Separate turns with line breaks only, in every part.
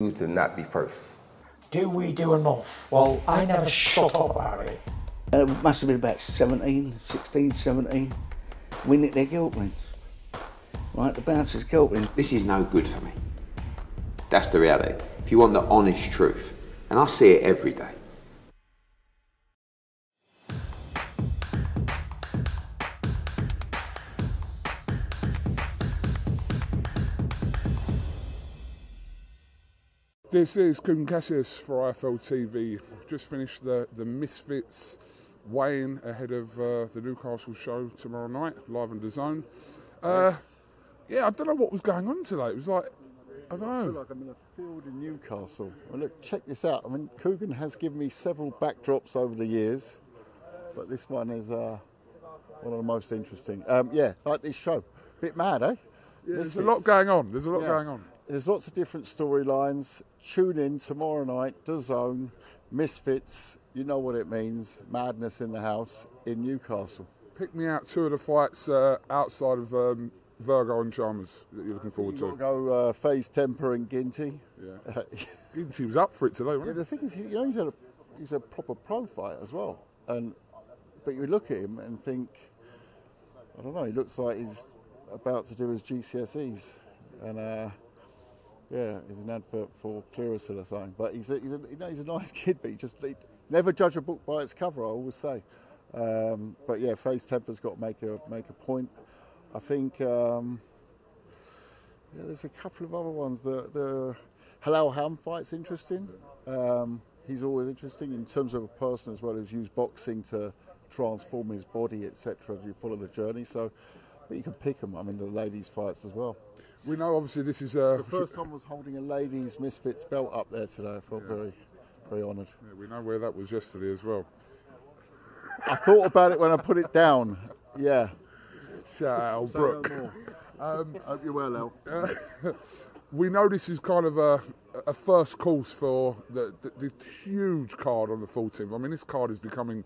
to not be first.
Do we do enough? Well, I never shut up about it.
It must have been about 16, 17. We nicked their guilt rings. Right, the bouncers' guilt rings.
This is no good for me. That's the reality. If you want the honest truth, and I see it every day.
This is KUGAN CASSIUS for IFL TV. Just finished the Misfits weigh-in ahead of the Newcastle show tomorrow night, live on DAZN. Yeah, I don't know what was going on today. It was like, I don't know.
I feel like I'm in a field in Newcastle. Well, look, check this out. I mean, KUGAN has given me several backdrops over the years, but this one is one of the most interesting. Yeah, like this show. Bit mad, eh?
Yeah, there's a lot going on.
There's lots of different storylines. Tune in tomorrow night, DAZN, Misfits. You know what it means. Madness in the house in Newcastle.
Pick me out 2 of the fights outside of Virgo and Chalmers that you're looking forward to.
You've got to go FaZe Temper and Ginty.
Yeah. Ginty was up for it today, wasn't
he? The thing is, you know, he's a proper pro fighter as well. But you look at him and think, I don't know, he looks like he's about to do his GCSEs. And yeah, he's an advert for Clearasil or something. But he's a nice kid, but he never judge a book by its cover, I always say. But yeah, FaZe Temper's got to make a point. I think yeah, there's a couple of other ones. The Halal Ham fight's interesting. He's always interesting in terms of a person as well who's used boxing to transform his body, etc. You follow the journey. So, but you can pick them. I mean, the ladies' fights as well.
We know, obviously, this is
the first time I was holding a ladies' Misfits belt up there today. I felt very, very honoured.
Yeah, we know where that was yesterday as well.
I thought about it when I put it down. Yeah.
Shout out, Al Brook.
Hope you're well, Al.
We know this is kind of a first course for the huge card on the 14th. I mean, this card is becoming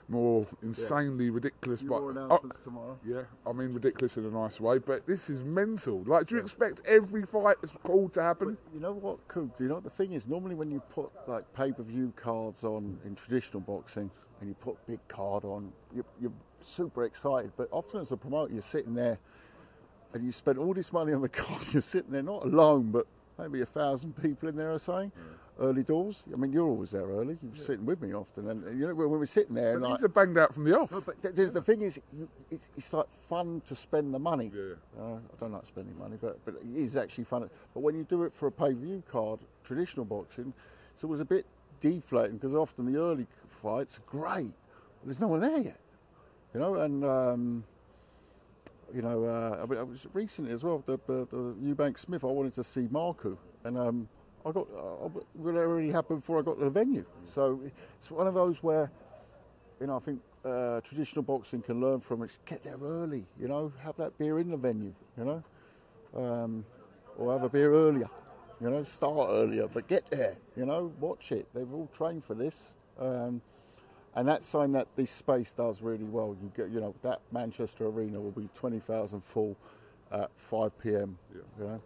more insanely ridiculous.
More announcements tomorrow.
Yeah, I mean ridiculous in a nice way, but this is mental. Like, do you expect every fight that's called to happen?
Well, you know what, Coog? You know what the thing is? Normally when you put like pay-per-view cards on in traditional boxing, and you put a big card on, you're super excited. But often as a promoter, you're sitting there, and you spend all this money on the card. You're sitting there not alone, but maybe 1,000 people in there or something. Yeah. Early doors. I mean, you're always there early. You're sitting with me often, and you know when we're sitting there.
But these are banged out from the off.
No, but the thing is, it's like fun to spend the money.
Yeah.
I don't like spending money, but it is actually fun. But when you do it for a pay-per-view card, traditional boxing, so it was a bit deflating because often the early fights are great. But there's no one there yet, you know. And you know, I was recently as well. The Eubank Smith. I wanted to see Marku, and it already happened before I got to the venue. So it's one of those where, you know, I think traditional boxing can learn from it. Get there early, you know, have that beer in the venue, you know, or have a beer earlier, you know, start earlier, but get there, you know, watch it. They've all trained for this. And that's something that this space does really well. You get, you know, that Manchester Arena will be 20,000 full at 5 p.m.
Yeah.
You know.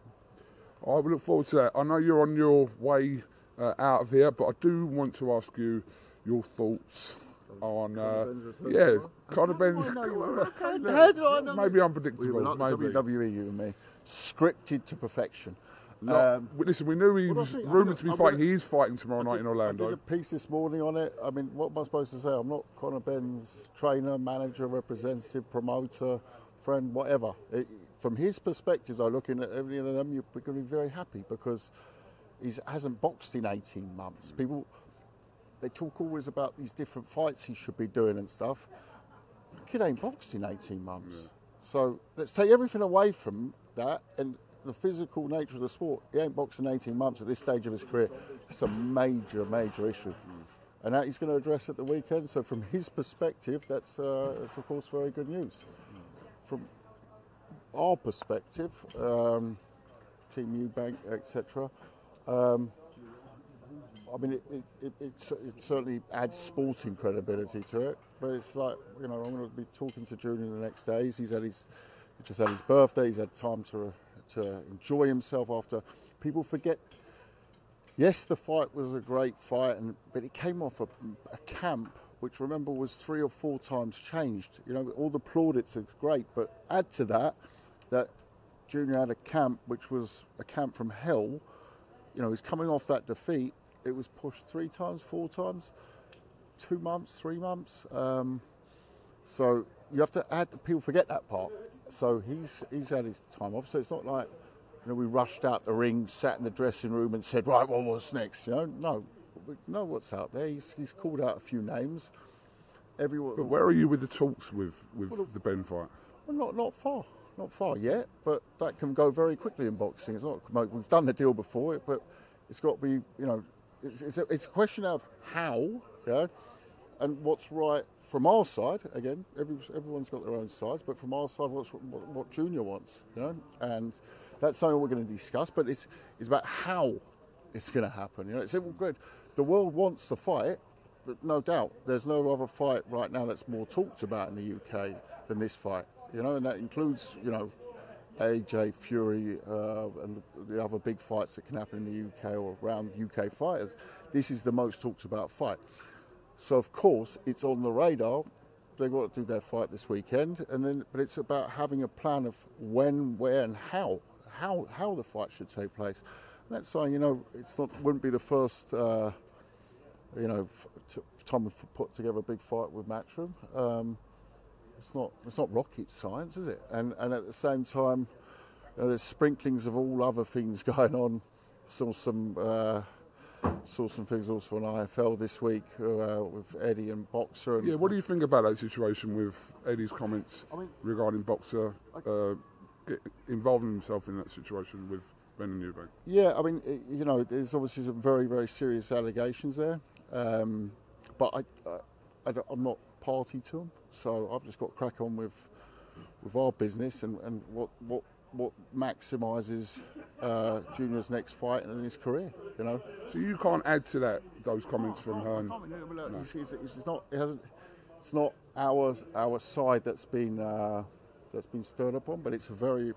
I will look forward to that. I know you're on your way out of here, but I do want to ask you your thoughts on Conor Benn's.
How do I know?
Maybe unpredictable.
We were like
maybe
WWE, you and me, scripted to perfection.
Listen, we knew he was rumoured to be fighting. He is fighting tomorrow night in Orlando.
I did a piece this morning on it. I mean, what am I supposed to say? I'm not Conor Benn's trainer, manager, representative, promoter, friend, whatever. From his perspective, though, looking at every one of them, you're going to be very happy because he hasn't boxed in 18 months. People, they talk always about these different fights he should be doing and stuff. The kid ain't boxed in 18 months. Yeah. So let's take everything away from that and the physical nature of the sport. He ain't boxed in 18 months at this stage of his career. That's a major, major issue. And that he's going to address at the weekend. So from his perspective, that's of course very good news. From our perspective, Team Eubank, etc. I mean, it certainly adds sporting credibility to it. But it's like, you know, I'm going to be talking to Junior the next day. He's just had his birthday. He's had time to enjoy himself after. People forget Yes, the fight was a great fight, but it came off a camp, which remember was 3 or 4 times changed. You know, all the plaudits are great, but add to that Junior had a camp which was a camp from hell. You know, he's coming off that defeat. It was pushed 3 times, 4 times, 2 months, 3 months. So you have to add. People forget that part. So he's had his time off. So it's not like, you know, we rushed out the ring, sat in the dressing room, and said, right, well, what's next? You know, no, we know what's out there. He's called out a few names. Everyone.
But where are you with the talks with the Benn fight?
Well, not far yet, but that can go very quickly in boxing. It's not. We've done the deal before, but it's got to be. You know, it's a question of how, yeah, and what's right from our side. Again, everyone's got their own sides, but from our side, what Junior wants, you know, and that's something we're going to discuss. But it's about how it's going to happen. You know, it's good. The world wants the fight, but no doubt there's no other fight right now that's more talked about in the UK than this fight. You know, and that includes, you know, AJ, Fury, and the other big fights that can happen in the UK or around UK fighters. This is the most talked about fight. So of course it's on the radar. They've got to do their fight this weekend, but it's about having a plan of when, where, and how the fight should take place. And that's why, you know, wouldn't be the first, you know, time we've put together a big fight with Matchroom. It's not rocket science, is it? And at the same time, you know, there's sprinklings of all other things going on. Saw some things also on IFL this week with Eddie and Boxer.
Yeah, what do you think about that situation with Eddie's comments regarding Boxer involving himself in that situation with Benn and Eubank?
Yeah, I mean, you know, there's obviously some very, very serious allegations there, but I'm not party to them, so I've just got to crack on with our business and what maximises Junior's next fight and his career, you know.
So you can't add to those comments from Hearn.
No. It's not our side that's been stirred up on, but it's very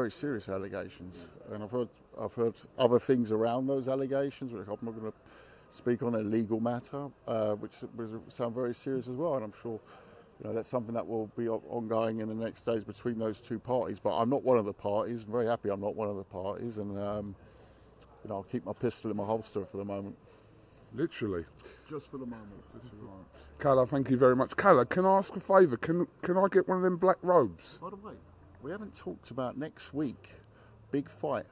serious allegations, and I've heard other things around those allegations, which I'm not going to speak on, a legal matter, which sound very serious as well, and I'm sure, you know, that's something that will be ongoing in the next days between those two parties. But I'm not one of the parties. I'm very happy I'm not one of the parties, and you know, I'll keep my pistol in my holster for the moment.
Literally.
Just for the moment.
Kalle, thank you very much. Kalle, can I ask a favour? Can I get one of them black robes?
By the way, we haven't talked about next week. Big fight.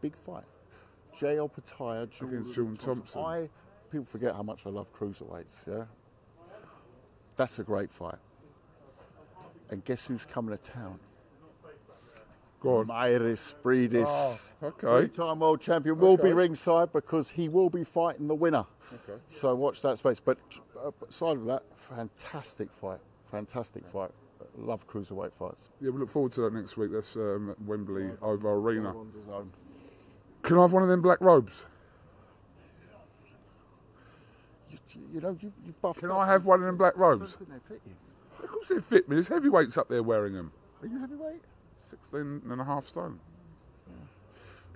JL Pataya,
Jordan Thompson.
People forget how much I love cruiserweights, yeah? That's a great fight. And guess who's coming to town?
Go on.
Myris Bridis.
Oh, okay.
3-time world champion will be ringside because he will be fighting the winner.
Okay.
So watch that space. But aside of that, fantastic fight. Love cruiserweight fights.
Yeah, we look forward to that next week. That's at Wembley Oval Arena. Can I have one of them black robes?
You know, you buffed
Can
up.
I have one of them black robes?
I don't think they fit you.
Of course they fit me. There's heavyweights up there wearing them.
Are you heavyweight?
16.5 stone.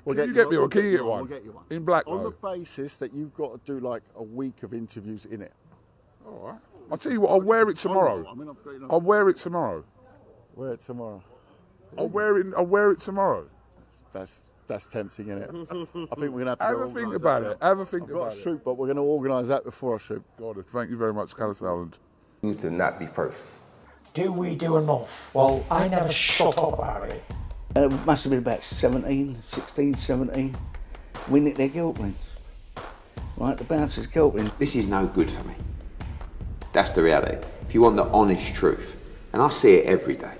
We'll
Can you get me one? Can you get
We'll
one?
get you one.
In black,
On
though?
the basis that you've got to do like a week of interviews in it.
All right. I'll tell you what, I'll wear it tomorrow. I'll wear it tomorrow.
Wear it tomorrow.
I'll wear it tomorrow.
That's tempting, isn't it? I think we're going to have to
Have a think about it. Have a think
I've
about
got
it.
a shoot, but we're going to organise that before I shoot.
Got it. Thank you very much, Kalle Sauelrand.
You to not be first.
Do we do enough? Well, I never shut up about it.
It must have been about 16, 17. We nicked their guilt rings. Right, the bouncer's guilt ring.
This is no good for me. That's the reality. If you want the honest truth, and I see it every day,